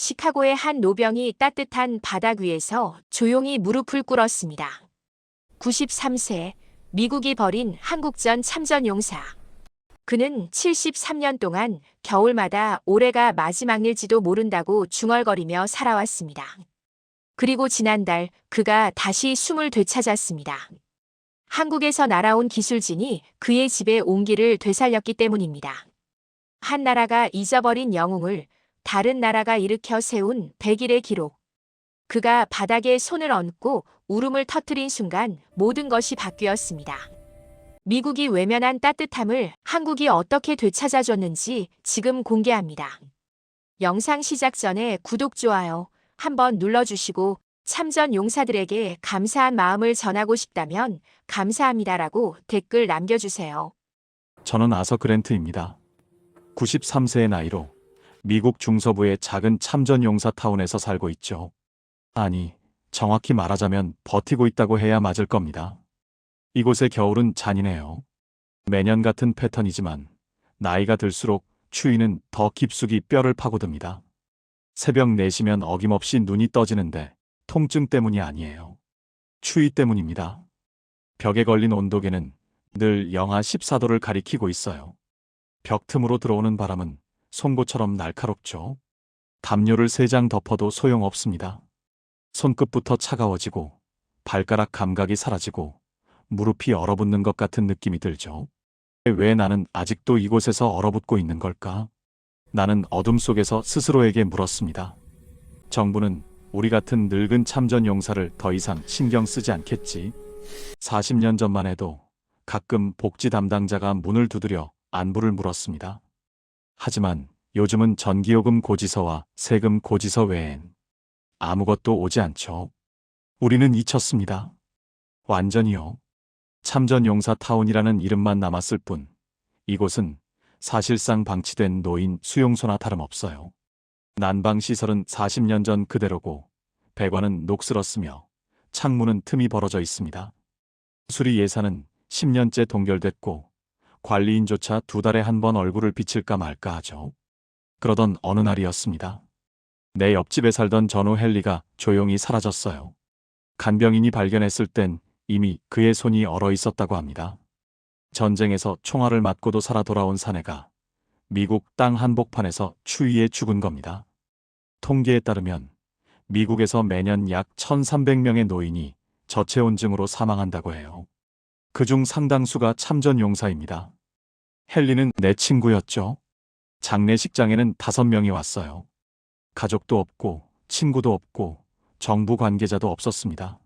시카고의 한 노병이 따뜻한 바닥 위에서 조용히 무릎을 꿇었습니다. 93세, 미국이 벌인 한국전 참전용사. 그는 73년 동안 겨울마다 올해가 마지막일지도 모른다고 중얼거리며 살아왔습니다. 그리고 지난달 그가 다시 숨을 되찾았습니다. 한국에서 날아온 기술진이 그의 집에 온기를 되살렸기 때문입니다. 한 나라가 잊어버린 영웅을 다른 나라가 일으켜 세운 100일의 기록. 그가 바닥에 손을 얹고 울음을 터뜨린 순간 모든 것이 바뀌었습니다. 미국이 외면한 따뜻함을 한국이 어떻게 되찾아줬는지 지금 공개합니다. 영상 시작 전에 구독, 좋아요 한번 눌러주시고 참전 용사들에게 감사한 마음을 전하고 싶다면 감사합니다라고 댓글 남겨주세요. 저는 아서 그랜트입니다. 93세의 나이로 미국 중서부의 작은 참전용사 타운에서 살고 있죠. 아니, 정확히 말하자면 버티고 있다고 해야 맞을 겁니다. 이곳의 겨울은 잔인해요. 매년 같은 패턴이지만 나이가 들수록 추위는 더 깊숙이 뼈를 파고듭니다. 새벽 4시면 어김없이 눈이 떠지는데 통증 때문이 아니에요. 추위 때문입니다. 벽에 걸린 온도계는 늘 영하 14도를 가리키고 있어요. 벽 틈으로 들어오는 바람은 송곳처럼 날카롭죠. 담요를 3장 덮어도 소용없습니다. 손끝부터 차가워지고 발가락 감각이 사라지고 무릎이 얼어붙는 것 같은 느낌이 들죠. 왜 나는 아직도 이곳에서 얼어붙고 있는 걸까? 나는 어둠 속에서 스스로에게 물었습니다. 정부는 우리 같은 늙은 참전 용사를 더 이상 신경 쓰지 않겠지? 40년 전만 해도 가끔 복지 담당자가 문을 두드려 안부를 물었습니다. 하지만 요즘은 전기요금 고지서와 세금 고지서 외엔 아무것도 오지 않죠. 우리는 잊혔습니다. 완전히요. 참전용사 타운이라는 이름만 남았을 뿐 이곳은 사실상 방치된 노인 수용소나 다름없어요. 난방시설은 40년 전 그대로고 배관은 녹슬었으며 창문은 틈이 벌어져 있습니다. 수리 예산은 10년째 동결됐고 관리인조차 2달에 한 번 얼굴을 비칠까 말까 하죠. 그러던 어느 날이었습니다. 내 옆집에 살던 전우 헨리가 조용히 사라졌어요. 간병인이 발견했을 땐 이미 그의 손이 얼어 있었다고 합니다. 전쟁에서 총알을 맞고도 살아 돌아온 사내가 미국 땅 한복판에서 추위에 죽은 겁니다. 통계에 따르면 미국에서 매년 약 1,300명의 노인이 저체온증으로 사망한다고 해요. 그중 상당수가 참전용사입니다. 헨리는 내 친구였죠. 장례식장에는 5명이 왔어요. 가족도 없고 친구도 없고 정부 관계자도 없었습니다.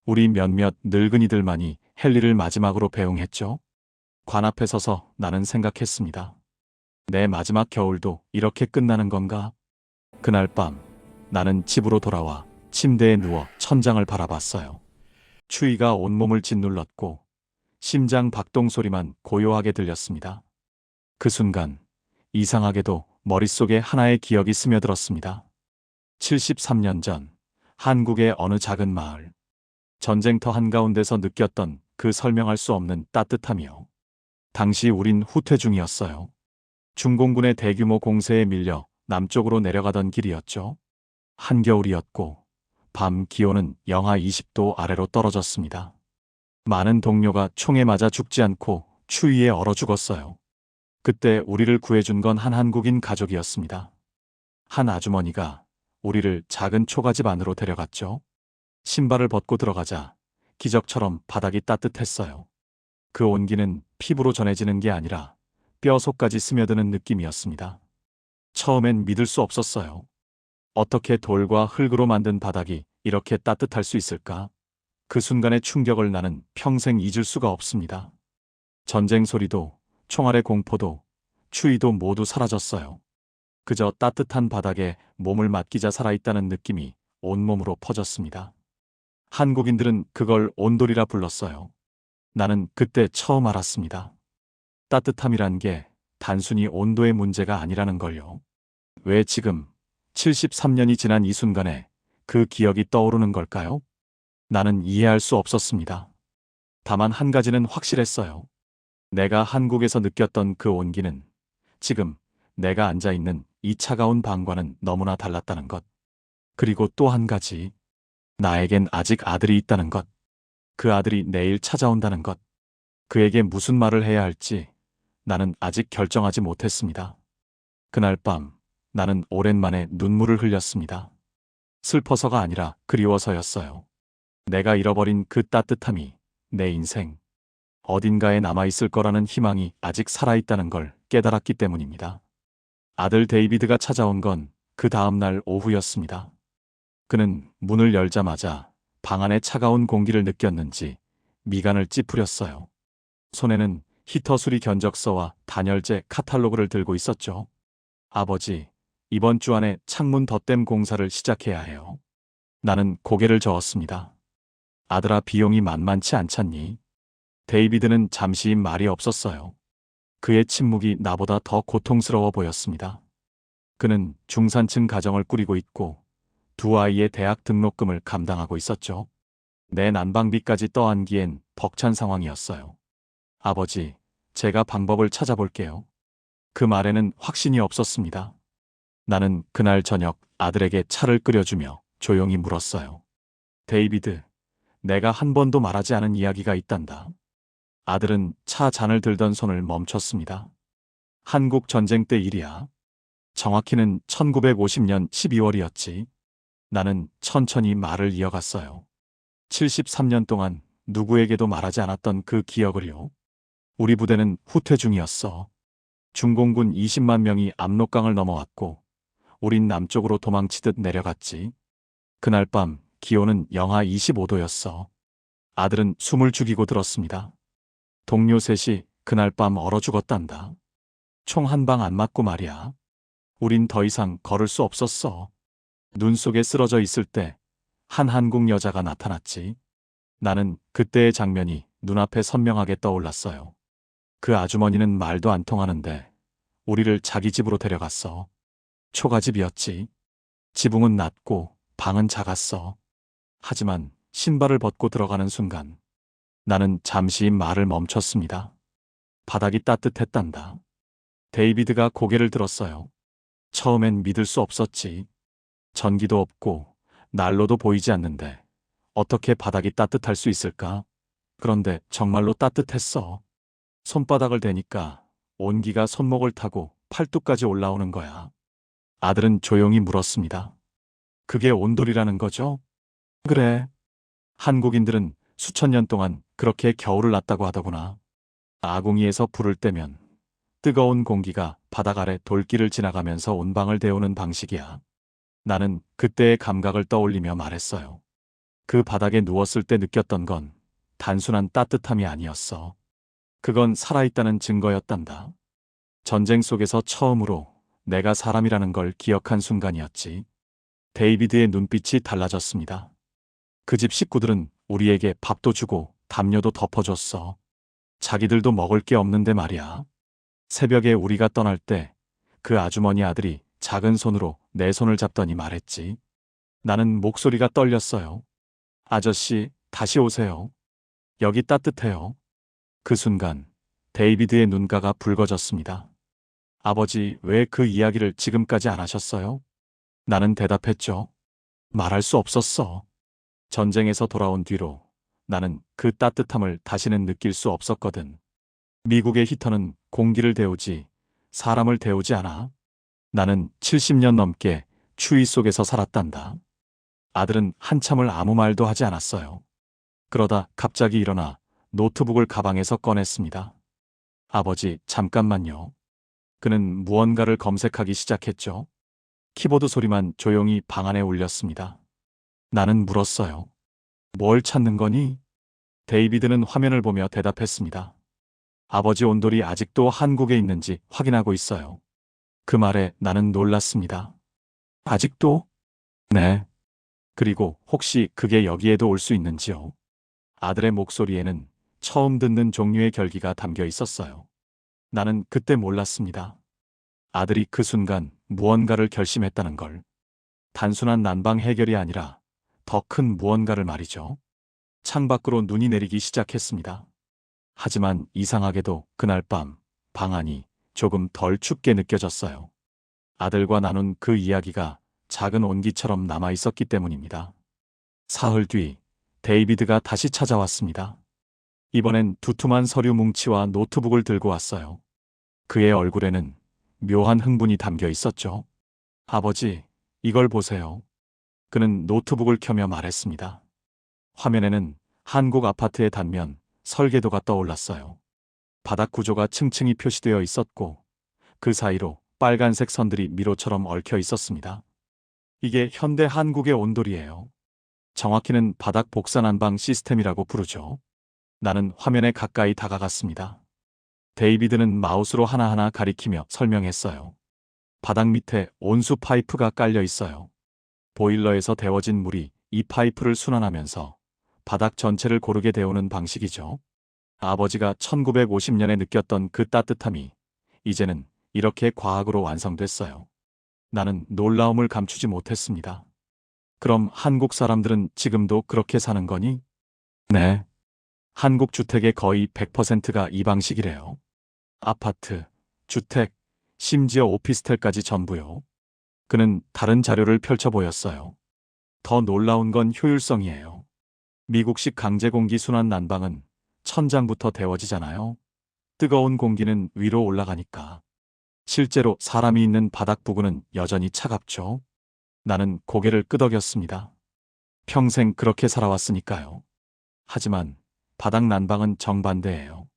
우리 몇몇 늙은이들만이 헨리를 마지막으로 배웅했죠. 관 앞에 서서 나는 생각했습니다. 내 마지막 겨울도 이렇게 끝나는 건가? 그날 밤 나는 집으로 돌아와 침대에 누워 천장을 바라봤어요. 추위가 온몸을 짓눌렀고 심장 박동 소리만 고요하게 들렸습니다. 그 순간 이상하게도 머릿속에 하나의 기억이 스며들었습니다. 73년 전 한국의 어느 작은 마을. 전쟁터 한가운데서 느꼈던 그 설명할 수 없는 따뜻함이요. 당시 우린 후퇴 중이었어요. 중공군의 대규모 공세에 밀려 남쪽으로 내려가던 길이었죠. 한겨울이었고 밤 기온은 영하 20도 아래로 떨어졌습니다. 많은 동료가 총에 맞아 죽지 않고 추위에 얼어 죽었어요. 그때 우리를 구해준 건 한 한국인 가족이었습니다. 한 아주머니가 우리를 작은 초가집 안으로 데려갔죠. 신발을 벗고 들어가자 기적처럼 바닥이 따뜻했어요. 그 온기는 피부로 전해지는 게 아니라 뼈 속까지 스며드는 느낌이었습니다. 처음엔 믿을 수 없었어요. 어떻게 돌과 흙으로 만든 바닥이 이렇게 따뜻할 수 있을까? 그 순간의 충격을 나는 평생 잊을 수가 없습니다. 전쟁 소리도 총알의 공포도 추위도 모두 사라졌어요. 그저 따뜻한 바닥에 몸을 맡기자 살아있다는 느낌이 온몸으로 퍼졌습니다. 한국인들은 그걸 온돌이라 불렀어요. 나는 그때 처음 알았습니다. 따뜻함이란 게 단순히 온도의 문제가 아니라는 걸요. 왜 지금 73년이 지난 이 순간에 그 기억이 떠오르는 걸까요? 나는 이해할 수 없었습니다. 다만 한 가지는 확실했어요. 내가 한국에서 느꼈던 그 온기는 지금 내가 앉아있는 이 차가운 방과는 너무나 달랐다는 것. 그리고 또 한 가지. 나에겐 아직 아들이 있다는 것. 그 아들이 내일 찾아온다는 것. 그에게 무슨 말을 해야 할지 나는 아직 결정하지 못했습니다. 그날 밤 나는 오랜만에 눈물을 흘렸습니다. 슬퍼서가 아니라 그리워서였어요. 내가 잃어버린 그 따뜻함이 내 인생 어딘가에 남아있을 거라는 희망이 아직 살아있다는 걸 깨달았기 때문입니다. 아들 데이비드가 찾아온 건 그 다음날 오후였습니다. 그는 문을 열자마자 방 안의 차가운 공기를 느꼈는지 미간을 찌푸렸어요. 손에는 히터 수리 견적서와 단열재 카탈로그를 들고 있었죠. 아버지, 이번 주 안에 창문 덧댐 공사를 시작해야 해요. 나는 고개를 저었습니다. 아들아, 비용이 만만치 않잖니? 데이비드는 잠시 말이 없었어요. 그의 침묵이 나보다 더 고통스러워 보였습니다. 그는 중산층 가정을 꾸리고 있고 두 아이의 대학 등록금을 감당하고 있었죠. 내 난방비까지 떠안기엔 벅찬 상황이었어요. 아버지, 제가 방법을 찾아볼게요. 그 말에는 확신이 없었습니다. 나는 그날 저녁 아들에게 차를 끓여주며 조용히 물었어요. 데이비드, 내가 한 번도 말하지 않은 이야기가 있단다. 아들은 차 잔을 들던 손을 멈췄습니다. 한국 전쟁 때 일이야. 정확히는 1950년 12월이었지. 나는 천천히 말을 이어갔어요. 73년 동안 누구에게도 말하지 않았던 그 기억을요. 우리 부대는 후퇴 중이었어. 중공군 20만 명이 압록강을 넘어왔고 우린 남쪽으로 도망치듯 내려갔지. 그날 밤 기온은 영하 25도였어. 아들은 숨을 죽이고 들었습니다. 동료 셋이 그날 밤 얼어 죽었단다. 총 한 방 안 맞고 말이야. 우린 더 이상 걸을 수 없었어. 눈 속에 쓰러져 있을 때 한 한국 여자가 나타났지. 나는 그때의 장면이 눈앞에 선명하게 떠올랐어요. 그 아주머니는 말도 안 통하는데 우리를 자기 집으로 데려갔어. 초가집이었지. 지붕은 낮고 방은 작았어. 하지만 신발을 벗고 들어가는 순간 나는 잠시 말을 멈췄습니다. 바닥이 따뜻했단다. 데이비드가 고개를 들었어요. 처음엔 믿을 수 없었지. 전기도 없고 난로도 보이지 않는데 어떻게 바닥이 따뜻할 수 있을까? 그런데 정말로 따뜻했어. 손바닥을 대니까 온기가 손목을 타고 팔뚝까지 올라오는 거야. 아들은 조용히 물었습니다. 그게 온돌이라는 거죠? 그래. 한국인들은 수천 년 동안 그렇게 겨울을 났다고 하더구나. 아궁이에서 불을 떼면 뜨거운 공기가 바닥 아래 돌길을 지나가면서 온 방을 데우는 방식이야. 나는 그때의 감각을 떠올리며 말했어요. 그 바닥에 누웠을 때 느꼈던 건 단순한 따뜻함이 아니었어. 그건 살아있다는 증거였단다. 전쟁 속에서 처음으로 내가 사람이라는 걸 기억한 순간이었지. 데이비드의 눈빛이 달라졌습니다. 그 집 식구들은 우리에게 밥도 주고 담요도 덮어줬어. 자기들도 먹을 게 없는데 말이야. 새벽에 우리가 떠날 때 그 아주머니 아들이 작은 손으로 내 손을 잡더니 말했지. 나는 목소리가 떨렸어요. 아저씨, 다시 오세요. 여기 따뜻해요. 그 순간 데이비드의 눈가가 붉어졌습니다. 아버지, 왜 그 이야기를 지금까지 안 하셨어요? 나는 대답했죠. 말할 수 없었어. 전쟁에서 돌아온 뒤로 나는 그 따뜻함을 다시는 느낄 수 없었거든. 미국의 히터는 공기를 데우지 사람을 데우지 않아. 나는 70년 넘게 추위 속에서 살았단다. 아들은 한참을 아무 말도 하지 않았어요. 그러다 갑자기 일어나 노트북을 가방에서 꺼냈습니다. 아버지, 잠깐만요. 그는 무언가를 검색하기 시작했죠. 키보드 소리만 조용히 방 안에 울렸습니다. 나는 물었어요. 뭘 찾는 거니? 데이비드는 화면을 보며 대답했습니다. 아버지 온돌이 아직도 한국에 있는지 확인하고 있어요. 그 말에 나는 놀랐습니다. 아직도? 네. 그리고 혹시 그게 여기에도 올 수 있는지요? 아들의 목소리에는 처음 듣는 종류의 결기가 담겨 있었어요. 나는 그때 몰랐습니다. 아들이 그 순간 무언가를 결심했다는 걸. 단순한 난방 해결이 아니라 더 큰 무언가를 말이죠. 창밖으로 눈이 내리기 시작했습니다. 하지만 이상하게도 그날 밤 방 안이 조금 덜 춥게 느껴졌어요. 아들과 나눈 그 이야기가 작은 온기처럼 남아 있었기 때문입니다. 사흘 뒤 데이비드가 다시 찾아왔습니다. 이번엔 두툼한 서류 뭉치와 노트북을 들고 왔어요. 그의 얼굴에는 묘한 흥분이 담겨 있었죠. 아버지, 이걸 보세요. 그는 노트북을 켜며 말했습니다. 화면에는 한국 아파트의 단면, 설계도가 떠올랐어요. 바닥 구조가 층층이 표시되어 있었고 그 사이로 빨간색 선들이 미로처럼 얽혀 있었습니다. 이게 현대 한국의 온돌이에요. 정확히는 바닥 복사 난방 시스템이라고 부르죠. 나는 화면에 가까이 다가갔습니다. 데이비드는 마우스로 하나하나 가리키며 설명했어요. 바닥 밑에 온수 파이프가 깔려 있어요. 보일러에서 데워진 물이 이 파이프를 순환하면서 바닥 전체를 고르게 데우는 방식이죠. 아버지가 1950년에 느꼈던 그 따뜻함이 이제는 이렇게 과학으로 완성됐어요. 나는 놀라움을 감추지 못했습니다. 그럼 한국 사람들은 지금도 그렇게 사는 거니? 네. 한국 주택의 거의 100%가 이 방식이래요. 아파트, 주택, 심지어 오피스텔까지 전부요. 그는 다른 자료를 펼쳐 보였어요. 더 놀라운 건 효율성이에요. 미국식 강제공기 순환 난방은 천장부터 데워지잖아요. 뜨거운 공기는 위로 올라가니까. 실제로 사람이 있는 바닥 부근은 여전히 차갑죠. 나는 고개를 끄덕였습니다. 평생 그렇게 살아왔으니까요. 하지만 바닥 난방은 정반대예요.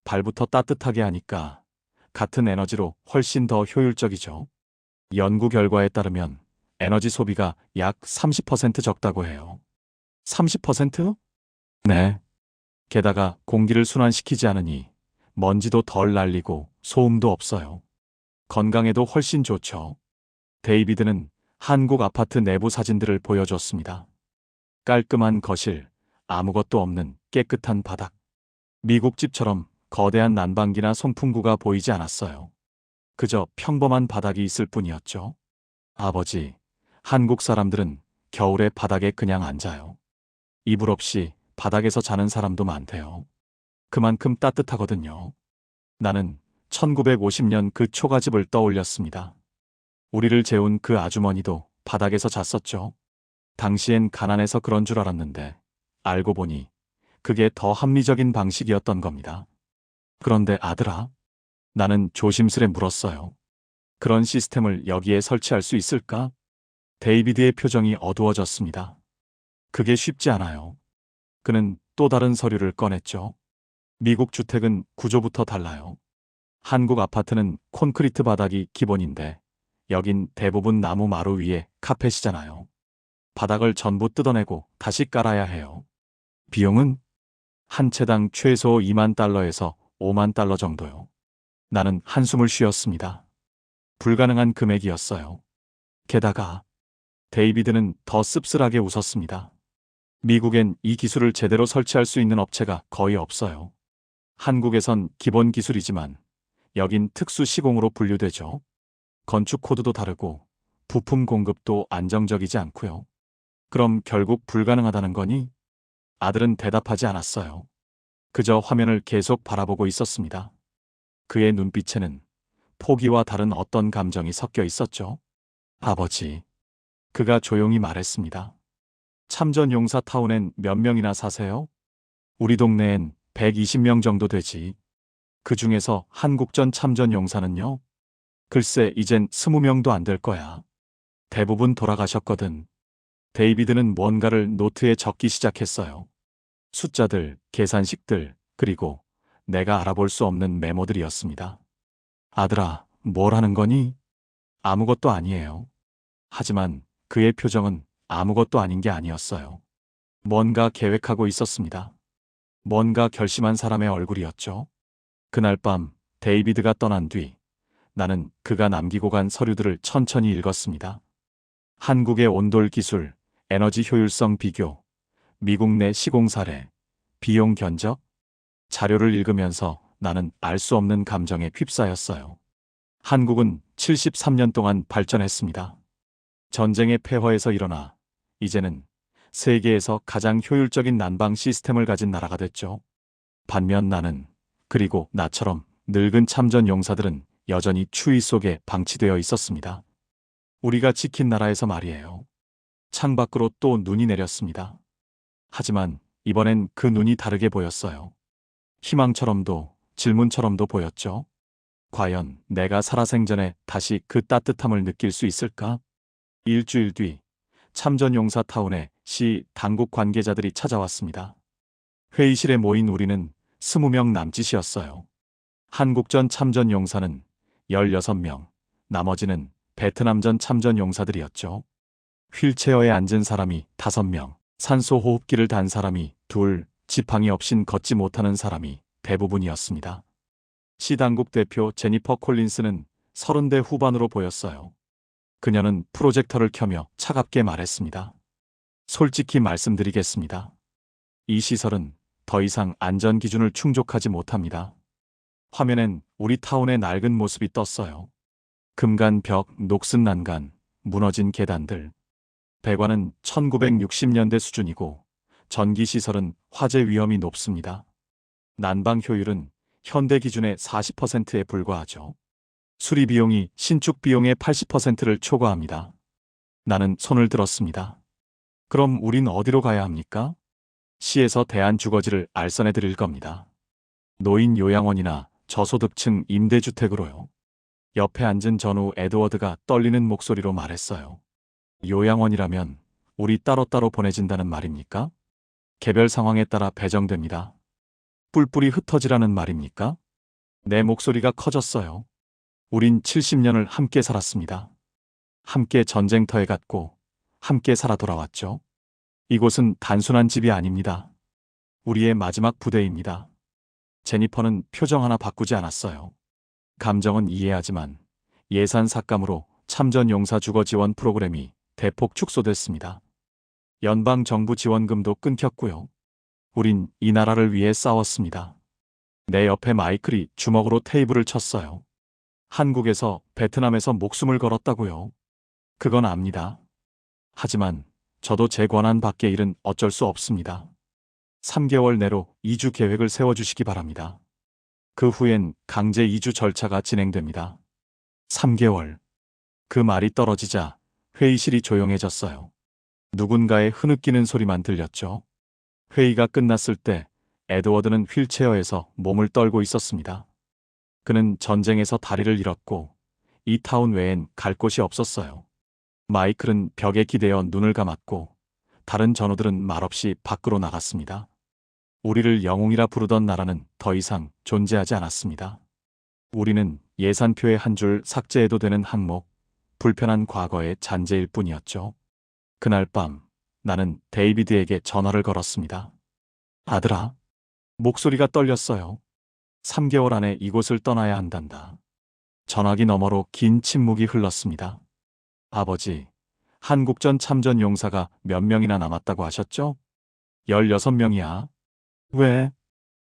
발부터 따뜻하게 하니까 같은 에너지로 훨씬 더 효율적이죠. 연구 결과에 따르면 에너지 소비가 약 30% 적다고 해요. 30%? 네. 게다가 공기를 순환시키지 않으니 먼지도 덜 날리고 소음도 없어요. 건강에도 훨씬 좋죠. 데이비드는 한국 아파트 내부 사진들을 보여줬습니다. 깔끔한 거실, 아무것도 없는 깨끗한 바닥. 미국 집처럼 거대한 난방기나 송풍구가 보이지 않았어요. 그저 평범한 바닥이 있을 뿐이었죠. 아버지, 한국 사람들은 겨울에 바닥에 그냥 앉아요. 이불 없이 바닥에서 자는 사람도 많대요. 그만큼 따뜻하거든요. 나는 1950년 그 초가집을 떠올렸습니다. 우리를 재운 그 아주머니도 바닥에서 잤었죠. 당시엔 가난해서 그런 줄 알았는데 알고 보니 그게 더 합리적인 방식이었던 겁니다. 그런데 아들아, 나는 조심스레 물었어요. 그런 시스템을 여기에 설치할 수 있을까? 데이비드의 표정이 어두워졌습니다. 그게 쉽지 않아요. 그는 또 다른 서류를 꺼냈죠. 미국 주택은 구조부터 달라요. 한국 아파트는 콘크리트 바닥이 기본인데 여긴 대부분 나무 마루 위에 카펫이잖아요. 바닥을 전부 뜯어내고 다시 깔아야 해요. 비용은 한 채당 최소 2만 달러에서 5만 달러 정도요. 나는 한숨을 쉬었습니다. 불가능한 금액이었어요. 게다가 데이비드는 더 씁쓸하게 웃었습니다. 미국엔 이 기술을 제대로 설치할 수 있는 업체가 거의 없어요. 한국에선 기본 기술이지만 여긴 특수 시공으로 분류되죠. 건축 코드도 다르고 부품 공급도 안정적이지 않고요. 그럼 결국 불가능하다는 거니? 아들은 대답하지 않았어요. 그저 화면을 계속 바라보고 있었습니다. 그의 눈빛에는 포기와 다른 어떤 감정이 섞여 있었죠. 아버지. 그가 조용히 말했습니다. 참전용사 타운엔 몇 명이나 사세요? 우리 동네엔 120명 정도 되지. 그 중에서 한국전 참전용사는요? 글쎄 이젠 20명도 안 될 거야. 대부분 돌아가셨거든. 데이비드는 뭔가를 노트에 적기 시작했어요. 숫자들, 계산식들, 그리고 내가 알아볼 수 없는 메모들이었습니다. 아들아, 뭘 하는 거니? 아무것도 아니에요. 하지만 그의 표정은 아무것도 아닌 게 아니었어요. 뭔가 계획하고 있었습니다. 뭔가 결심한 사람의 얼굴이었죠. 그날 밤 데이비드가 떠난 뒤 나는 그가 남기고 간 서류들을 천천히 읽었습니다. 한국의 온돌 기술, 에너지 효율성 비교, 미국 내 시공 사례, 비용 견적. 자료를 읽으면서 나는 알 수 없는 감정에 휩싸였어요. 한국은 73년 동안 발전했습니다. 전쟁의 폐허에서 일어나 이제는 세계에서 가장 효율적인 난방 시스템을 가진 나라가 됐죠. 반면 나는, 그리고 나처럼 늙은 참전 용사들은 여전히 추위 속에 방치되어 있었습니다. 우리가 지킨 나라에서 말이에요. 창밖으로 또 눈이 내렸습니다. 하지만 이번엔 그 눈이 다르게 보였어요. 희망처럼도 질문처럼도 보였죠. 과연 내가 살아생전에 다시 그 따뜻함을 느낄 수 있을까? 일주일 뒤 참전용사타운에 시 당국 관계자들이 찾아왔습니다. 회의실에 모인 우리는 20명 남짓이었어요. 한국전 참전용사는 16명, 나머지는 베트남전 참전용사들이었죠. 휠체어에 앉은 사람이 5명, 산소호흡기를 단 사람이 2, 지팡이 없인 걷지 못하는 사람이 대부분이었습니다. 시 당국 대표 제니퍼 콜린스는 30대 후반으로 보였어요. 그녀는 프로젝터를 켜며 차갑게 말했습니다. 솔직히 말씀드리겠습니다. 이 시설은 더 이상 안전 기준을 충족하지 못합니다. 화면엔 우리 타운의 낡은 모습이 떴어요. 금간 벽, 녹슨 난간, 무너진 계단들. 배관은 1960년대 수준이고 전기 시설은 화재 위험이 높습니다. 난방 효율은 현대 기준의 40%에 불과하죠. 수리 비용이 신축 비용의 80%를 초과합니다. 나는 손을 들었습니다. 그럼 우린 어디로 가야 합니까? 시에서 대한주거지를 알선해 드릴 겁니다. 노인 요양원이나 저소득층 임대주택으로요. 옆에 앉은 전우 에드워드가 떨리는 목소리로 말했어요. 요양원이라면 우리 따로따로 보내진다는 말입니까? 개별 상황에 따라 배정됩니다. 뿔뿔이 흩어지라는 말입니까? 내 목소리가 커졌어요. 우린 70년을 함께 살았습니다. 함께 전쟁터에 갔고 함께 살아 돌아왔죠. 이곳은 단순한 집이 아닙니다. 우리의 마지막 부대입니다. 제니퍼는 표정 하나 바꾸지 않았어요. 감정은 이해하지만 예산 삭감으로 참전용사 주거 지원 프로그램이 대폭 축소됐습니다. 연방정부 지원금도 끊겼고요. 우린 이 나라를 위해 싸웠습니다. 내 옆에 마이클이 주먹으로 테이블을 쳤어요. 한국에서 베트남에서 목숨을 걸었다고요. 그건 압니다. 하지만 저도 제 권한 밖의 일은 어쩔 수 없습니다. 3개월 내로 이주 계획을 세워주시기 바랍니다. 그 후엔 강제 이주 절차가 진행됩니다. 3개월. 그 말이 떨어지자 회의실이 조용해졌어요. 누군가의 흐느끼는 소리만 들렸죠. 회의가 끝났을 때 에드워드는 휠체어에서 몸을 떨고 있었습니다. 그는 전쟁에서 다리를 잃었고 이 타운 외엔 갈 곳이 없었어요. 마이클은 벽에 기대어 눈을 감았고 다른 전우들은 말없이 밖으로 나갔습니다. 우리를 영웅이라 부르던 나라는 더 이상 존재하지 않았습니다. 우리는 예산표의 한 줄 삭제해도 되는 항목, 불편한 과거의 잔재일 뿐이었죠. 그날 밤 나는 데이비드에게 전화를 걸었습니다. 아들아. 목소리가 떨렸어요. 3개월 안에 이곳을 떠나야 한단다. 전화기 너머로 긴 침묵이 흘렀습니다. 아버지, 한국전 참전 용사가 몇 명이나 남았다고 하셨죠? 16명이야. 왜?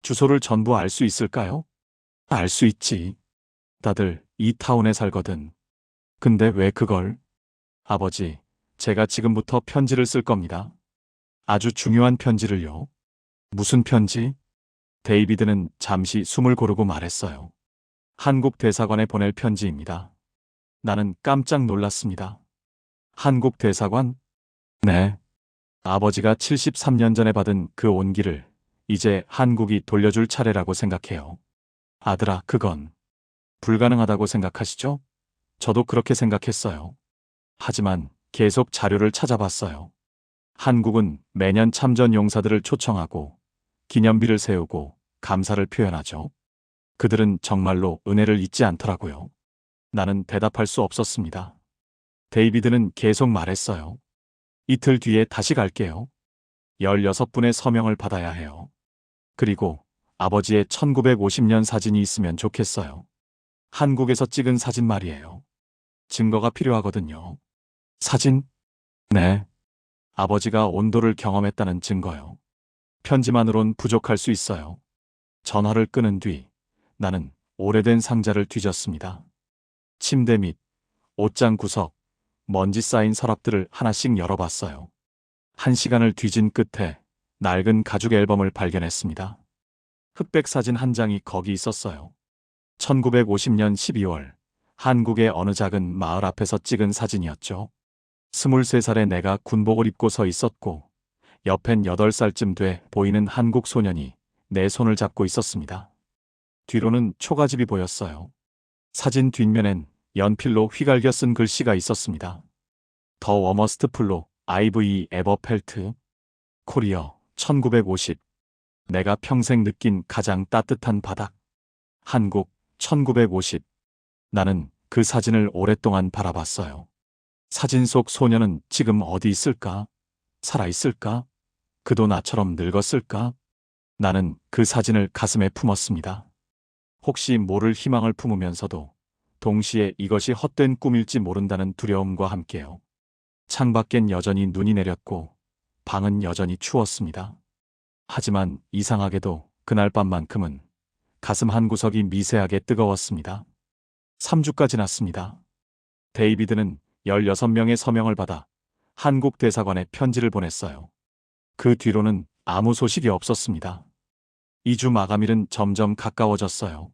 주소를 전부 알 수 있을까요? 알 수 있지. 다들 이 타운에 살거든. 근데 왜 그걸? 아버지, 제가 지금부터 편지를 쓸 겁니다. 아주 중요한 편지를요. 무슨 편지? 데이비드는 잠시 숨을 고르고 말했어요. 한국 대사관에 보낼 편지입니다. 나는 깜짝 놀랐습니다. 한국 대사관? 네. 아버지가 73년 전에 받은 그 온기를 이제 한국이 돌려줄 차례라고 생각해요. 아들아, 그건 불가능하다고 생각하시죠? 저도 그렇게 생각했어요. 하지만 계속 자료를 찾아봤어요. 한국은 매년 참전 용사들을 초청하고 기념비를 세우고 감사를 표현하죠. 그들은 정말로 은혜를 잊지 않더라고요. 나는 대답할 수 없었습니다. 데이비드는 계속 말했어요. 이틀 뒤에 다시 갈게요. 16분의 서명을 받아야 해요. 그리고 아버지의 1950년 사진이 있으면 좋겠어요. 한국에서 찍은 사진 말이에요. 증거가 필요하거든요. 사진? 네. 아버지가 온도를 경험했다는 증거요. 편지만으론 부족할 수 있어요. 전화를 끊은 뒤 나는 오래된 상자를 뒤졌습니다. 침대 밑, 옷장 구석, 먼지 쌓인 서랍들을 하나씩 열어봤어요. 1시간을 뒤진 끝에 낡은 가죽 앨범을 발견했습니다. 흑백 사진 한 장이 거기 있었어요. 1950년 12월 한국의 어느 작은 마을 앞에서 찍은 사진이었죠. 23살의 내가 군복을 입고 서 있었고 옆엔 8살쯤 돼 보이는 한국 소년이 내 손을 잡고 있었습니다. 뒤로는 초가집이 보였어요. 사진 뒷면엔 연필로 휘갈겨 쓴 글씨가 있었습니다. 더 워머스트 플로 IV 에버펠트 코리어 1950 내가 평생 느낀 가장 따뜻한 바닥 한국 1950 나는 그 사진을 오랫동안 바라봤어요. 사진 속 소녀는 지금 어디 있을까? 살아있을까? 그도 나처럼 늙었을까? 나는 그 사진을 가슴에 품었습니다. 혹시 모를 희망을 품으면서도 동시에 이것이 헛된 꿈일지 모른다는 두려움과 함께요. 창밖엔 여전히 눈이 내렸고 방은 여전히 추웠습니다. 하지만 이상하게도 그날 밤만큼은 가슴 한구석이 미세하게 뜨거웠습니다. 3주가 지났습니다. 데이비드는 16명의 서명을 받아 한국 대사관에 편지를 보냈어요. 그 뒤로는 아무 소식이 없었습니다. 2주 마감일은 점점 가까워졌어요.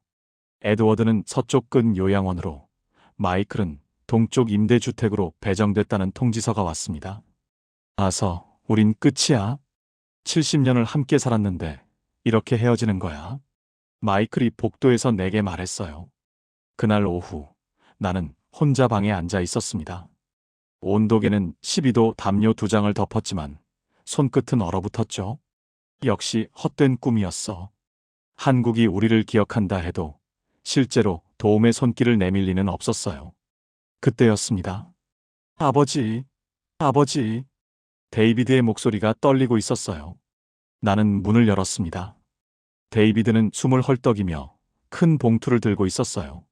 에드워드는 서쪽 근 요양원으로, 마이클은 동쪽 임대주택으로 배정됐다는 통지서가 왔습니다. 아서, 우린 끝이야. 70년을 함께 살았는데 이렇게 헤어지는 거야. 마이클이 복도에서 내게 말했어요. 그날 오후 나는 혼자 방에 앉아 있었습니다. 온도계는 12도 담요 2장을 덮었지만 손끝은 얼어붙었죠. 역시 헛된 꿈이었어. 한국이 우리를 기억한다 해도 실제로 도움의 손길을 내밀 리는 없었어요. 그때였습니다. 아버지, 아버지. 데이비드의 목소리가 떨리고 있었어요. 나는 문을 열었습니다. 데이비드는 숨을 헐떡이며 큰 봉투를 들고 있었어요.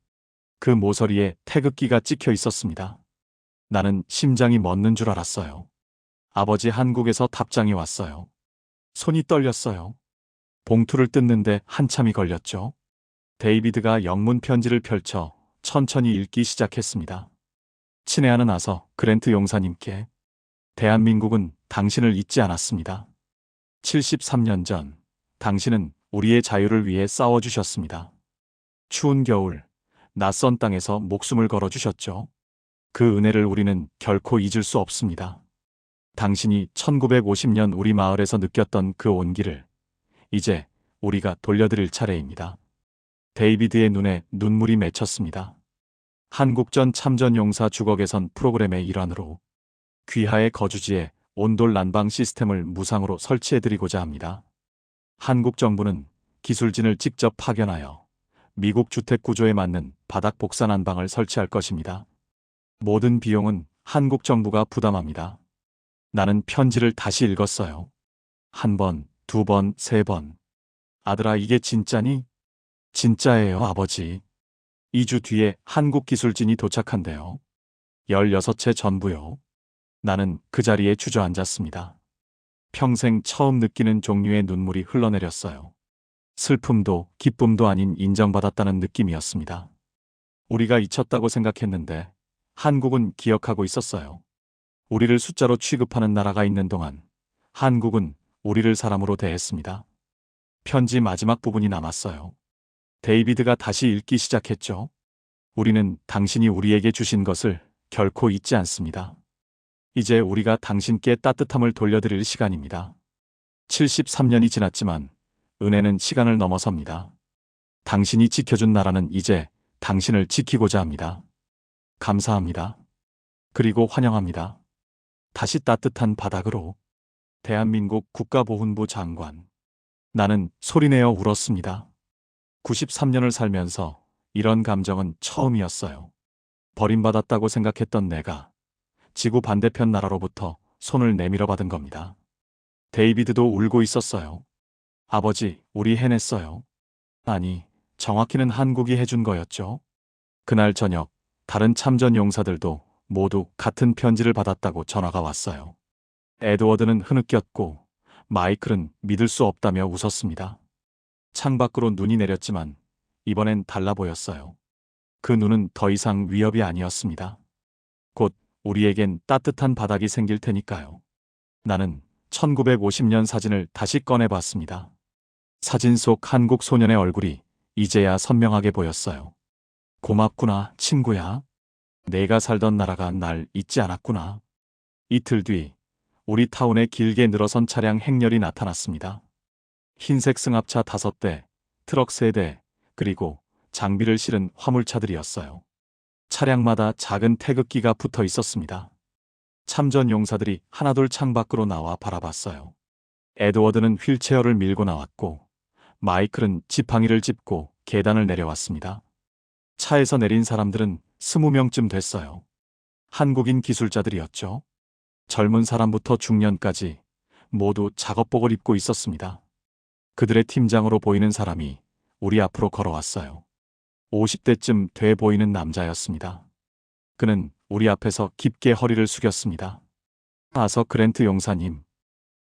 그 모서리에 태극기가 찍혀 있었습니다. 나는 심장이 멎는 줄 알았어요. 아버지 한국에서 답장이 왔어요. 손이 떨렸어요. 봉투를 뜯는데 한참이 걸렸죠. 데이비드가 영문 편지를 펼쳐 천천히 읽기 시작했습니다. 친애하는 아서 그랜트 용사님께 대한민국은 당신을 잊지 않았습니다. 73년 전 당신은 우리의 자유를 위해 싸워주셨습니다. 추운 겨울 낯선 땅에서 목숨을 걸어주셨죠. 그 은혜를 우리는 결코 잊을 수 없습니다. 당신이 1950년 우리 마을에서 느꼈던 그 온기를 이제 우리가 돌려드릴 차례입니다. 데이비드의 눈에 눈물이 맺혔습니다. 한국전 참전용사 주거 개선 프로그램의 일환으로 귀하의 거주지에 온돌 난방 시스템을 무상으로 설치해드리고자 합니다. 한국 정부는 기술진을 직접 파견하여 미국 주택 구조에 맞는 바닥 복사 난방을 설치할 것입니다. 모든 비용은 한국 정부가 부담합니다. 나는 편지를 다시 읽었어요. 1번, 2번, 3번. 아들아, 이게 진짜니? 진짜예요, 아버지. 2주 뒤에 한국 기술진이 도착한대요. 16채 전부요. 나는 그 자리에 주저앉았습니다. 평생 처음 느끼는 종류의 눈물이 흘러내렸어요. 슬픔도 기쁨도 아닌 인정받았다는 느낌이었습니다. 우리가 잊혔다고 생각했는데 한국은 기억하고 있었어요. 우리를 숫자로 취급하는 나라가 있는 동안 한국은 우리를 사람으로 대했습니다. 편지 마지막 부분이 남았어요. 데이비드가 다시 읽기 시작했죠. 우리는 당신이 우리에게 주신 것을 결코 잊지 않습니다. 이제 우리가 당신께 따뜻함을 돌려드릴 시간입니다. 73년이 지났지만 은혜는 시간을 넘어섭니다. 당신이 지켜준 나라는 이제 당신을 지키고자 합니다. 감사합니다. 그리고 환영합니다. 다시 따뜻한 바닥으로. 대한민국 국가보훈부 장관. 나는 소리내어 울었습니다. 93년을 살면서 이런 감정은 처음이었어요. 버림받았다고 생각했던 내가 지구 반대편 나라로부터 손을 내밀어 받은 겁니다. 데이비드도 울고 있었어요. 아버지, 우리 해냈어요. 아니, 정확히는 한국이 해준 거였죠. 그날 저녁 다른 참전 용사들도 모두 같은 편지를 받았다고 전화가 왔어요. 에드워드는 흐느꼈고 마이클은 믿을 수 없다며 웃었습니다. 창밖으로 눈이 내렸지만 이번엔 달라 보였어요. 그 눈은 더 이상 위협이 아니었습니다. 곧 우리에겐 따뜻한 바닥이 생길 테니까요. 나는 1950년 사진을 다시 꺼내봤습니다. 사진 속 한국 소년의 얼굴이 이제야 선명하게 보였어요. 고맙구나, 친구야. 내가 살던 나라가 날 잊지 않았구나. 이틀 뒤 우리 타운에 길게 늘어선 차량 행렬이 나타났습니다. 흰색 승합차 5대, 트럭 3대, 그리고 장비를 실은 화물차들이었어요. 차량마다 작은 태극기가 붙어 있었습니다. 참전 용사들이 하나둘 창밖으로 나와 바라봤어요. 에드워드는 휠체어를 밀고 나왔고, 마이클은 지팡이를 짚고 계단을 내려왔습니다. 차에서 내린 사람들은 20명쯤 됐어요. 한국인 기술자들이었죠. 젊은 사람부터 중년까지 모두 작업복을 입고 있었습니다. 그들의 팀장으로 보이는 사람이 우리 앞으로 걸어왔어요. 50대쯤 돼 보이는 남자였습니다. 그는 우리 앞에서 깊게 허리를 숙였습니다. 아서 그랜트 용사님,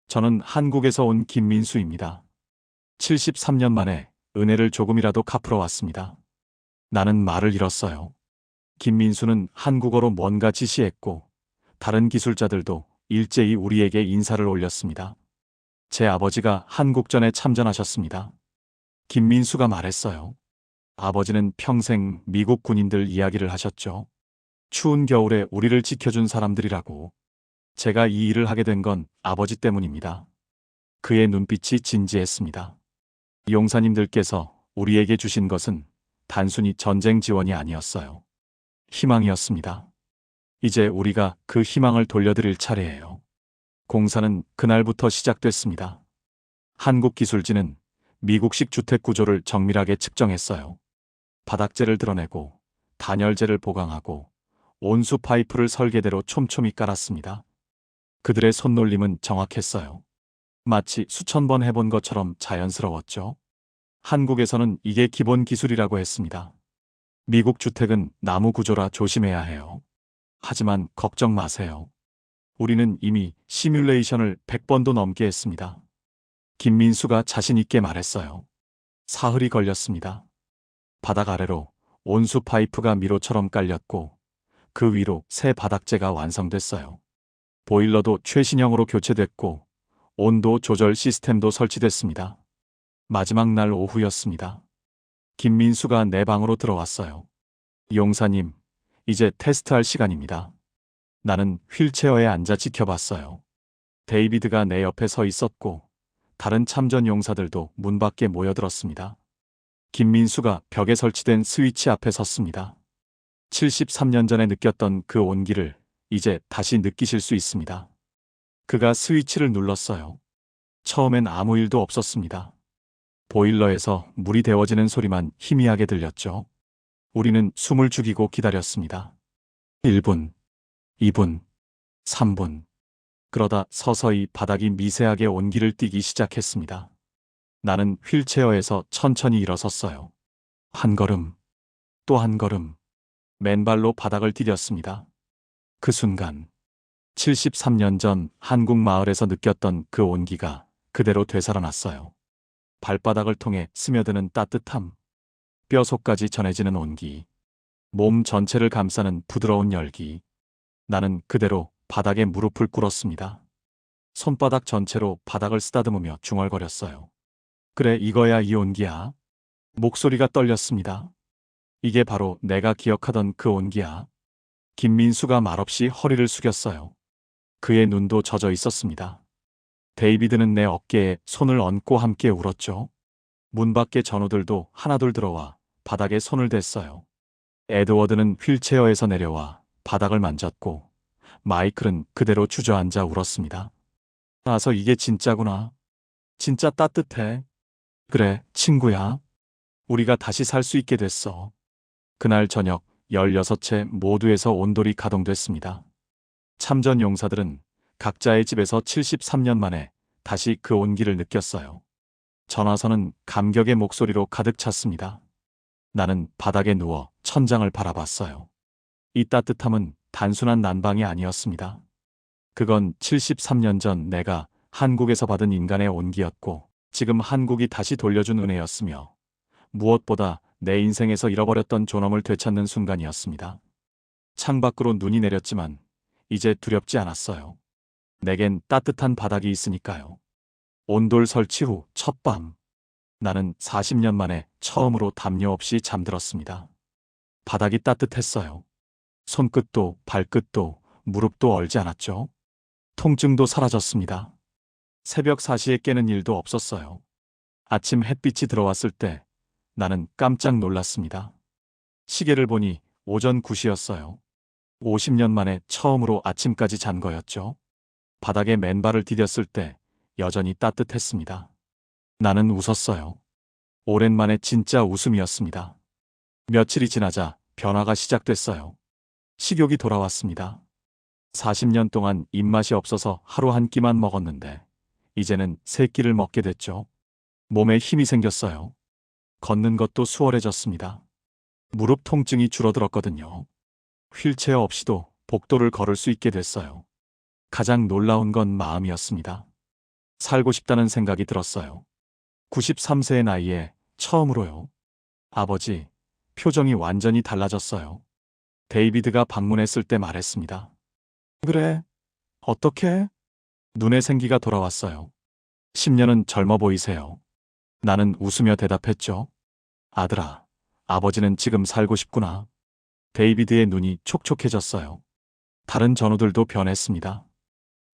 저는 한국에서 온 김민수입니다. 73년 만에 은혜를 조금이라도 갚으러 왔습니다. 나는 말을 잃었어요. 김민수는 한국어로 뭔가 지시했고, 다른 기술자들도 일제히 우리에게 인사를 올렸습니다. 제 아버지가 한국전에 참전하셨습니다. 김민수가 말했어요. 아버지는 평생 미국 군인들 이야기를 하셨죠. 추운 겨울에 우리를 지켜준 사람들이라고. 제가 이 일을 하게 된 건 아버지 때문입니다. 그의 눈빛이 진지했습니다. 용사님들께서 우리에게 주신 것은 단순히 전쟁 지원이 아니었어요. 희망이었습니다. 이제 우리가 그 희망을 돌려드릴 차례예요. 공사는 그날부터 시작됐습니다. 한국기술진은 미국식 주택 구조를 정밀하게 측정했어요. 바닥재를 드러내고 단열재를 보강하고 온수 파이프를 설계대로 촘촘히 깔았습니다. 그들의 손놀림은 정확했어요. 마치 수천 번 해본 것처럼 자연스러웠죠. 한국에서는 이게 기본 기술이라고 했습니다. 미국 주택은 나무 구조라 조심해야 해요. 하지만 걱정 마세요. 우리는 이미 시뮬레이션을 100번도 넘게 했습니다. 김민수가 자신 있게 말했어요. 사흘이 걸렸습니다. 바닥 아래로 온수 파이프가 미로처럼 깔렸고 그 위로 새 바닥재가 완성됐어요. 보일러도 최신형으로 교체됐고 온도 조절 시스템도 설치됐습니다. 마지막 날 오후였습니다. 김민수가 내 방으로 들어왔어요. 용사님, 이제 테스트할 시간입니다. 나는 휠체어에 앉아 지켜봤어요. 데이비드가 내 옆에 서 있었고 다른 참전 용사들도 문 밖에 모여들었습니다. 김민수가 벽에 설치된 스위치 앞에 섰습니다. 73년 전에 느꼈던 그 온기를 이제 다시 느끼실 수 있습니다. 그가 스위치를 눌렀어요. 처음엔 아무 일도 없었습니다. 보일러에서 물이 데워지는 소리만 희미하게 들렸죠. 우리는 숨을 죽이고 기다렸습니다. 1분, 2분, 3분. 그러다 서서히 바닥이 미세하게 온기를 띠기 시작했습니다. 나는 휠체어에서 천천히 일어섰어요. 한 걸음, 또 한 걸음. 맨발로 바닥을 디뎠습니다. 그 순간 73년 전 한국 마을에서 느꼈던 그 온기가 그대로 되살아났어요. 발바닥을 통해 스며드는 따뜻함, 뼈속까지 전해지는 온기, 몸 전체를 감싸는 부드러운 열기. 나는 그대로 바닥에 무릎을 꿇었습니다. 손바닥 전체로 바닥을 쓰다듬으며 중얼거렸어요. 그래, 이거야 이 온기야. 목소리가 떨렸습니다. 이게 바로 내가 기억하던 그 온기야. 김민수가 말없이 허리를 숙였어요. 그의 눈도 젖어 있었습니다. 데이비드는 내 어깨에 손을 얹고 함께 울었죠. 문 밖의 전우들도 하나둘 들어와 바닥에 손을 댔어요. 에드워드는 휠체어에서 내려와 바닥을 만졌고 마이클은 그대로 주저앉아 울었습니다. 나서 이게 진짜구나. 진짜 따뜻해. 그래, 친구야. 우리가 다시 살 수 있게 됐어. 그날 저녁 16채 모두에서 온돌이 가동됐습니다. 참전 용사들은 각자의 집에서 73년 만에 다시 그 온기를 느꼈어요. 전화선은 감격의 목소리로 가득 찼습니다. 나는 바닥에 누워 천장을 바라봤어요. 이 따뜻함은 단순한 난방이 아니었습니다. 그건 73년 전 내가 한국에서 받은 인간의 온기였고 지금 한국이 다시 돌려준 은혜였으며 무엇보다 내 인생에서 잃어버렸던 존엄을 되찾는 순간이었습니다. 창밖으로 눈이 내렸지만 이제 두렵지 않았어요. 내겐 따뜻한 바닥이 있으니까요. 온돌 설치 후 첫 밤. 나는 40년 만에 처음으로 담요 없이 잠들었습니다. 바닥이 따뜻했어요. 손끝도 발끝도 무릎도 얼지 않았죠. 통증도 사라졌습니다. 새벽 4시에 깨는 일도 없었어요. 아침 햇빛이 들어왔을 때 나는 깜짝 놀랐습니다. 시계를 보니 오전 9시였어요. 50년 만에 처음으로 아침까지 잔 거였죠. 바닥에 맨발을 디뎠을 때 여전히 따뜻했습니다. 나는 웃었어요. 오랜만에 진짜 웃음이었습니다. 며칠이 지나자 변화가 시작됐어요. 식욕이 돌아왔습니다. 40년 동안 입맛이 없어서 하루 한 끼만 먹었는데 이제는 세 끼를 먹게 됐죠. 몸에 힘이 생겼어요. 걷는 것도 수월해졌습니다. 무릎 통증이 줄어들었거든요. 휠체어 없이도 복도를 걸을 수 있게 됐어요. 가장 놀라운 건 마음이었습니다. 살고 싶다는 생각이 들었어요. 93세의 나이에 처음으로요. 아버지, 표정이 완전히 달라졌어요. 데이비드가 방문했을 때 말했습니다. 그래, 어떻게? 눈에 생기가 돌아왔어요. 10년은 젊어 보이세요. 나는 웃으며 대답했죠. 아들아, 아버지는 지금 살고 싶구나. 데이비드의 눈이 촉촉해졌어요. 다른 전우들도 변했습니다.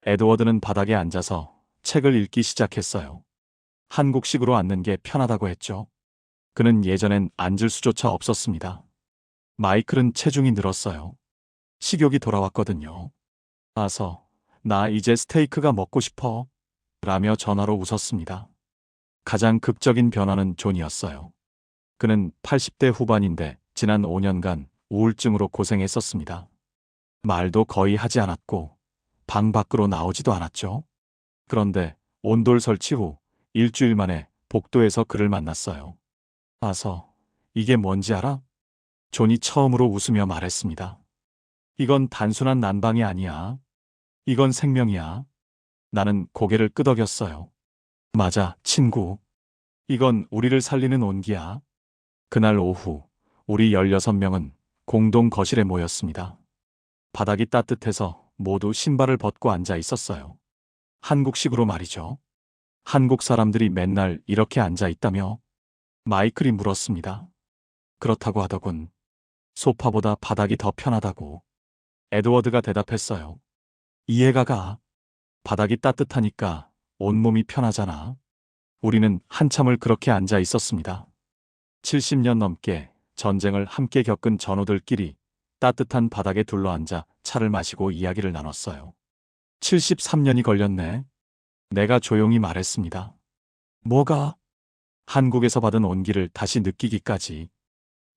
에드워드는 바닥에 앉아서 책을 읽기 시작했어요. 한국식으로 앉는 게 편하다고 했죠. 그는 예전엔 앉을 수조차 없었습니다. 마이클은 체중이 늘었어요. 식욕이 돌아왔거든요. 아서, 나 이제 스테이크가 먹고 싶어. 라며 전화로 웃었습니다. 가장 극적인 변화는 존이었어요. 그는 80대 후반인데 지난 5년간 우울증으로 고생했었습니다. 말도 거의 하지 않았고 방 밖으로 나오지도 않았죠. 그런데 온돌 설치 후 일주일 만에 복도에서 그를 만났어요. 아서, 이게 뭔지 알아? 존이 처음으로 웃으며 말했습니다. 이건 단순한 난방이 아니야. 이건 생명이야. 나는 고개를 끄덕였어요. 맞아, 친구. 이건 우리를 살리는 온기야. 그날 오후, 우리 16명은 공동 거실에 모였습니다. 바닥이 따뜻해서 모두 신발을 벗고 앉아 있었어요. 한국식으로 말이죠. 한국 사람들이 맨날 이렇게 앉아 있다며? 마이클이 물었습니다. 그렇다고 하더군. 소파보다 바닥이 더 편하다고. 에드워드가 대답했어요. 이해가 가. 바닥이 따뜻하니까 온몸이 편하잖아. 우리는 한참을 그렇게 앉아 있었습니다. 70년 넘게 전쟁을 함께 겪은 전우들끼리 따뜻한 바닥에 둘러앉아 차를 마시고 이야기를 나눴어요. 73년이 걸렸네. 내가 조용히 말했습니다. 뭐가? 한국에서 받은 온기를 다시 느끼기까지.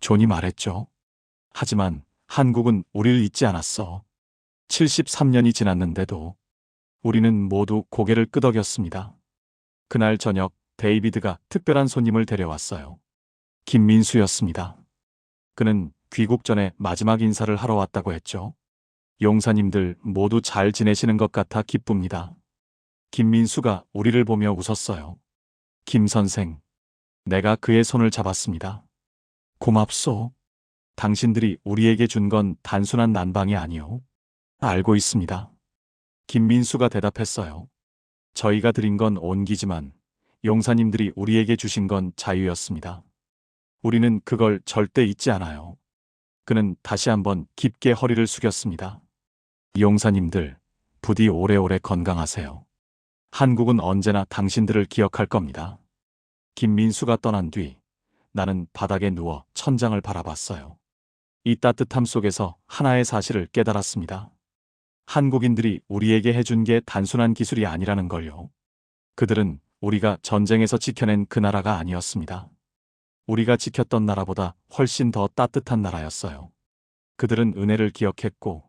존이 말했죠. 하지만 한국은 우리를 잊지 않았어. 73년이 지났는데도 우리는 모두 고개를 끄덕였습니다. 그날 저녁 데이비드가 특별한 손님을 데려왔어요. 김민수였습니다. 그는 귀국 전에 마지막 인사를 하러 왔다고 했죠. 용사님들 모두 잘 지내시는 것 같아 기쁩니다. 김민수가 우리를 보며 웃었어요. 김 선생, 내가 그의 손을 잡았습니다. 고맙소. 당신들이 우리에게 준 건 단순한 난방이 아니오. 알고 있습니다. 김민수가 대답했어요. 저희가 드린 건 온기지만 용사님들이 우리에게 주신 건 자유였습니다. 우리는 그걸 절대 잊지 않아요. 그는 다시 한번 깊게 허리를 숙였습니다. 용사님들, 부디 오래오래 건강하세요. 한국은 언제나 당신들을 기억할 겁니다. 김민수가 떠난 뒤 나는 바닥에 누워 천장을 바라봤어요. 이 따뜻함 속에서 하나의 사실을 깨달았습니다. 한국인들이 우리에게 해준 게 단순한 기술이 아니라는 걸요. 그들은 우리가 전쟁에서 지켜낸 그 나라가 아니었습니다. 우리가 지켰던 나라보다 훨씬 더 따뜻한 나라였어요. 그들은 은혜를 기억했고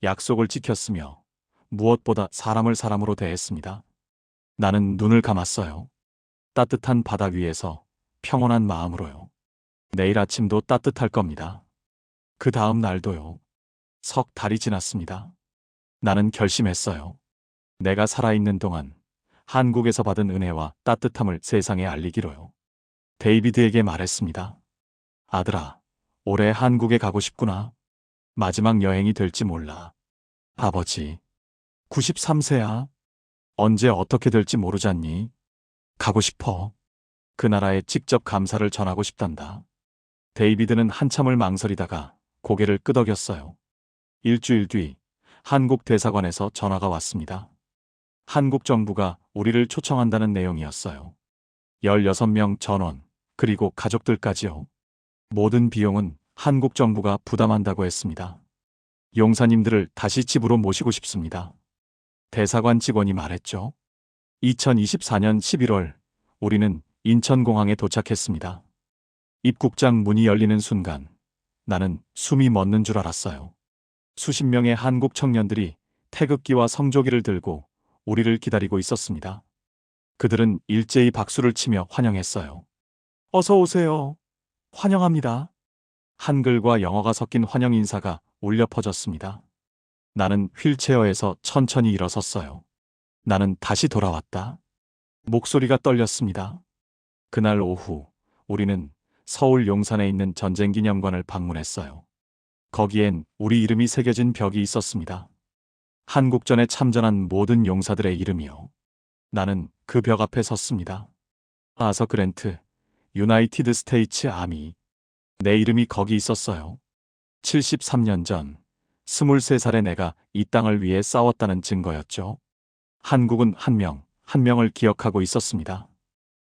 약속을 지켰으며 무엇보다 사람을 사람으로 대했습니다. 나는 눈을 감았어요. 따뜻한 바닥 위에서 평온한 마음으로요. 내일 아침도 따뜻할 겁니다. 그 다음 날도요. 석 달이 지났습니다. 나는 결심했어요. 내가 살아있는 동안 한국에서 받은 은혜와 따뜻함을 세상에 알리기로요. 데이비드에게 말했습니다. 아들아, 올해 한국에 가고 싶구나. 마지막 여행이 될지 몰라. 아버지, 93세야. 언제 어떻게 될지 모르잖니. 가고 싶어. 그 나라에 직접 감사를 전하고 싶단다. 데이비드는 한참을 망설이다가 고개를 끄덕였어요. 일주일 뒤 한국 대사관에서 전화가 왔습니다. 한국 정부가 우리를 초청한다는 내용이었어요. 16명 전원, 그리고 가족들까지요. 모든 비용은 한국 정부가 부담한다고 했습니다. 용사님들을 다시 집으로 모시고 싶습니다. 대사관 직원이 말했죠. 2024년 11월, 우리는 인천공항에 도착했습니다. 입국장 문이 열리는 순간, 나는 숨이 멎는 줄 알았어요. 수십 명의 한국 청년들이 태극기와 성조기를 들고 우리를 기다리고 있었습니다. 그들은 일제히 박수를 치며 환영했어요. 어서 오세요. 환영합니다. 한글과 영어가 섞인 환영 인사가 울려 퍼졌습니다. 나는 휠체어에서 천천히 일어섰어요. 나는 다시 돌아왔다. 목소리가 떨렸습니다. 그날 오후, 우리는 서울 용산에 있는 전쟁기념관을 방문했어요. 거기엔 우리 이름이 새겨진 벽이 있었습니다. 한국전에 참전한 모든 용사들의 이름이요. 나는 그 벽 앞에 섰습니다. 아서 그랜트, 유나이티드 스테이츠 아미. 내 이름이 거기 있었어요. 73년 전, 23살의 내가 이 땅을 위해 싸웠다는 증거였죠. 한국은 한 명을 기억하고 있었습니다.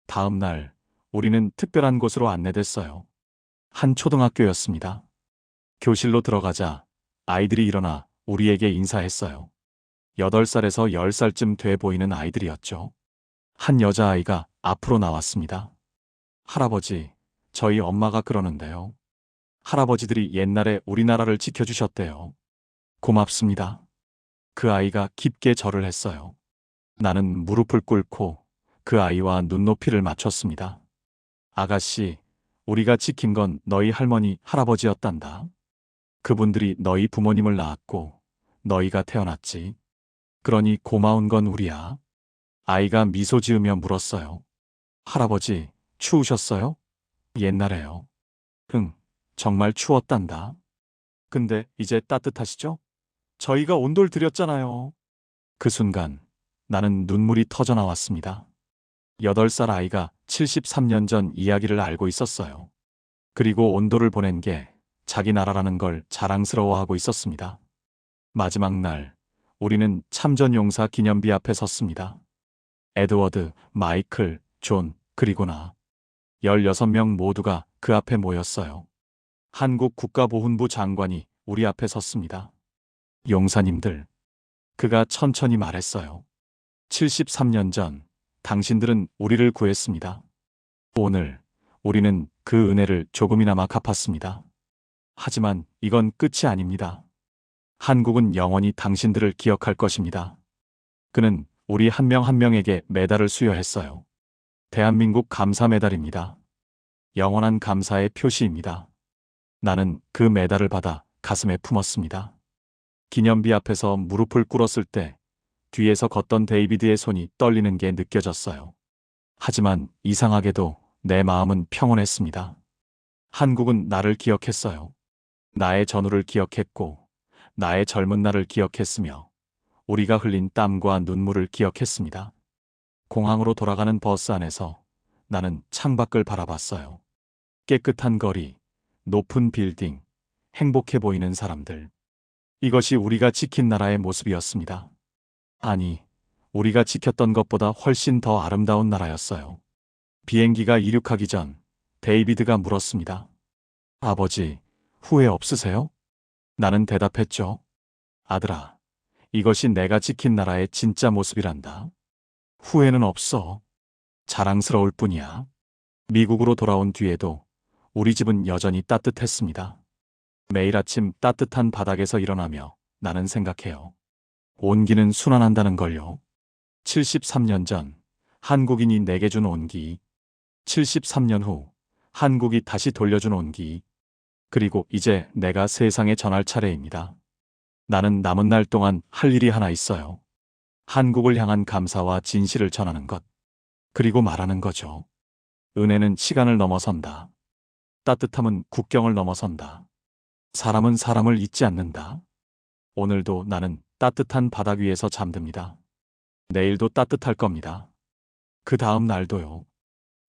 다음 날, 우리는 특별한 곳으로 안내됐어요. 한 초등학교였습니다. 교실로 들어가자 아이들이 일어나 우리에게 인사했어요. 8살에서 10살쯤 돼 보이는 아이들이었죠. 한 여자아이가 앞으로 나왔습니다. 할아버지, 저희 엄마가 그러는데요. 할아버지들이 옛날에 우리나라를 지켜주셨대요. 고맙습니다. 그 아이가 깊게 절을 했어요. 나는 무릎을 꿇고 그 아이와 눈높이를 맞췄습니다. 아가씨, 우리가 지킨 건 너희 할머니, 할아버지였단다. 그분들이 너희 부모님을 낳았고 너희가 태어났지. 그러니 고마운 건 우리야. 아이가 미소 지으며 물었어요. 할아버지, 추우셨어요? 옛날에요. 응, 정말 추웠단다. 근데 이제 따뜻하시죠? 저희가 온돌 드렸잖아요. 그 순간 나는 눈물이 터져 나왔습니다. 8살 아이가 73년 전 이야기를 알고 있었어요. 그리고 온돌을 보낸 게 자기 나라라는 걸 자랑스러워하고 있었습니다. 마지막 날, 우리는 참전용사 기념비 앞에 섰습니다. 에드워드, 마이클, 존, 그리고 나. 16명 모두가 그 앞에 모였어요. 한국 국가보훈부 장관이 우리 앞에 섰습니다. 용사님들. 그가 천천히 말했어요. 73년 전, 당신들은 우리를 구했습니다. 오늘, 우리는 그 은혜를 조금이나마 갚았습니다. 하지만 이건 끝이 아닙니다. 한국은 영원히 당신들을 기억할 것입니다. 그는 우리 한 명 한 명에게 메달을 수여했어요. 대한민국 감사 메달입니다. 영원한 감사의 표시입니다. 나는 그 메달을 받아 가슴에 품었습니다. 기념비 앞에서 무릎을 꿇었을 때 뒤에서 걷던 데이비드의 손이 떨리는 게 느껴졌어요. 하지만 이상하게도 내 마음은 평온했습니다. 한국은 나를 기억했어요. 나의 전우를 기억했고 나의 젊은 날을 기억했으며 우리가 흘린 땀과 눈물을 기억했습니다. 공항으로 돌아가는 버스 안에서 나는 창밖을 바라봤어요. 깨끗한 거리, 높은 빌딩, 행복해 보이는 사람들. 이것이 우리가 지킨 나라의 모습이었습니다. 아니, 우리가 지켰던 것보다 훨씬 더 아름다운 나라였어요. 비행기가 이륙하기 전 데이비드가 물었습니다. 아버지, 후회 없으세요? 나는 대답했죠. 아들아, 이것이 내가 지킨 나라의 진짜 모습이란다. 후회는 없어. 자랑스러울 뿐이야. 미국으로 돌아온 뒤에도 우리 집은 여전히 따뜻했습니다. 매일 아침 따뜻한 바닥에서 일어나며 나는 생각해요. 온기는 순환한다는 걸요. 73년 전 한국인이 내게 준 온기. 73년 후 한국이 다시 돌려준 온기. 그리고 이제 내가 세상에 전할 차례입니다. 나는 남은 날 동안 할 일이 하나 있어요. 한국을 향한 감사와 진실을 전하는 것. 그리고 말하는 거죠. 은혜는 시간을 넘어선다. 따뜻함은 국경을 넘어선다. 사람은 사람을 잊지 않는다. 오늘도 나는 따뜻한 바닥 위에서 잠듭니다. 내일도 따뜻할 겁니다. 그 다음 날도요.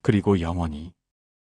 그리고 영원히.